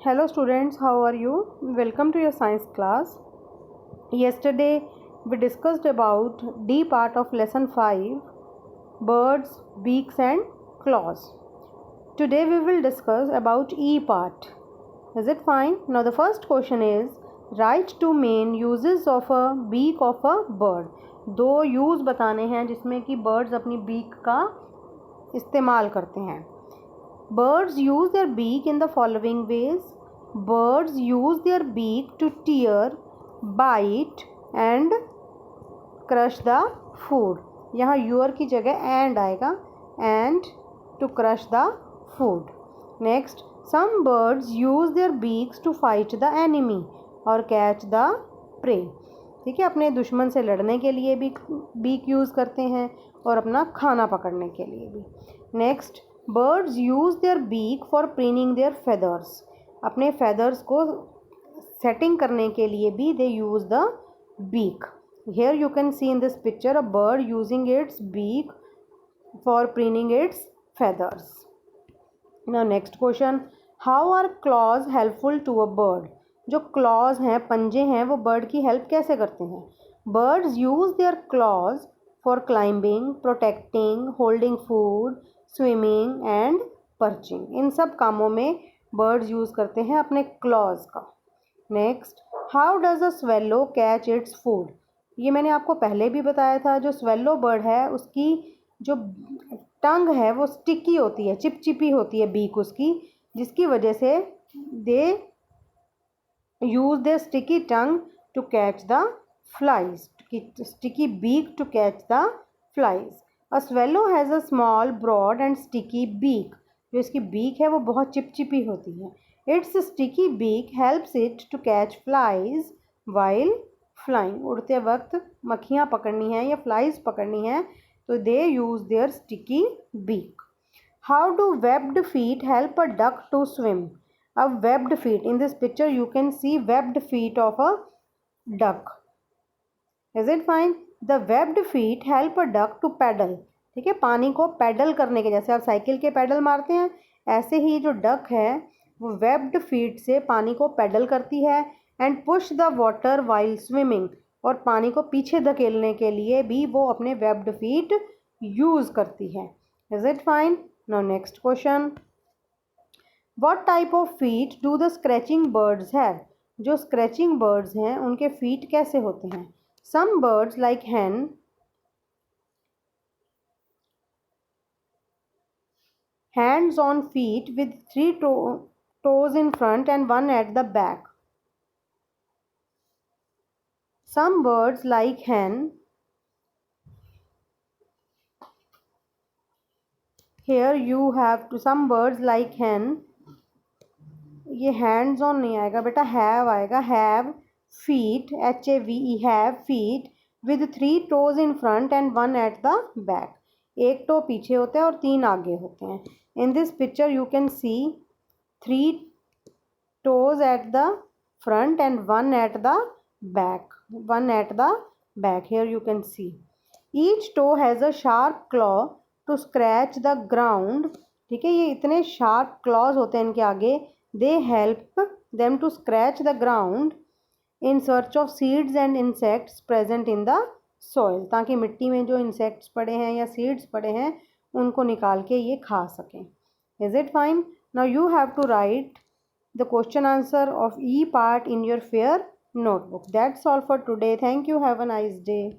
Hello students, how are you? Welcome to your science class. Yesterday we discussed about D part of lesson 5, birds, beaks and claws. Today we will discuss about E part. Is it fine? Now the first question is, write two main uses of a beak of a bird. दो use बताने हैं जिसमें कि birds अपनी beak का इस्तेमाल करते हैं. Birds use their beak in the following ways. Birds use their beak to tear, bite and crush the food. यहाँ your की जगह and आएगा, and to crush the food. Next, some birds use their beaks to fight the enemy or catch the prey. ठीक है, अपने दुश्मन से लड़ने के लिए भी beak यूज़ करते हैं और अपना खाना पकड़ने के लिए भी. Next, birds use their beak for preening their feathers. अपने feathers को setting करने के लिए भी they use the beak. Here you can see in this picture a bird using its beak for preening its feathers. Now next question, how are claws helpful to a bird? जो claws हैं, पंजे हैं, वो bird की help कैसे करते हैं? Birds use their claws for climbing, protecting, holding food, swimming and perching. इन सब कामों में बर्ड्स यूज़ करते हैं अपने क्लॉज का. Next, how does a swallow catch its food. ये मैंने आपको पहले भी बताया था. जो स्वेलो बर्ड है उसकी जो टंग है वो स्टिकी होती है, चिपचिपी होती है बीक उसकी, जिसकी वजह से they use their sticky tongue to catch the flies, sticky beak to catch the flies. A swallow has a small, broad and sticky beak. जो इसकी beak है वो बहुत चिपचिपी होती है. Its sticky beak helps it to catch flies while flying. उड़ते वक्त मक्खियाँ पकड़नी है या flies पकड़नी है तो they use their sticky beak. How do webbed feet help a duck to swim? A webbed feet. In this picture you can see webbed feet of a duck. Is it fine? The webbed feet help a duck to paddle. ठीक है, पानी को pedal करने के, जैसे आप cycle के pedal मारते हैं ऐसे ही जो डक है वो वेब्ड फीट से पानी को पैडल करती है. And push the water while swimming. और पानी को पीछे धकेलने के लिए भी वो अपने वेब्ड फीट यूज़ करती है. Is it fine? Now next question, what type of feet do the scratching birds have. जो स्क्रैचिंग बर्ड्स हैं उनके फीट कैसे होते हैं? Some birds like hen hands on feet with three toes in front and one at the back. Some birds like hen, here you have to, some birds like hen, ये hands on नहीं आएगा बेटा, have आएगा. have feet, HAVE, have feet with 3 toes in front and 1 at the back. एक to पीछे होता है और 3 आगे होते हैं. In this picture you can see 3 toes at the front and 1 at the back. 1 at the back. Here you can see. Each toe has a sharp claw to scratch the ground. ठीक है, ये इतने sharp claws होते हैं इनके आगे. They help them to scratch the ground in search of seeds and insects present in the soil. ताकि मिट्टी में जो insects पड़े हैं या seeds पड़े हैं उनको निकाल के ये खा सकें. Is it fine? Now you have to write the question answer of E part in your fair notebook. That's all for today. Thank you. Have a nice day.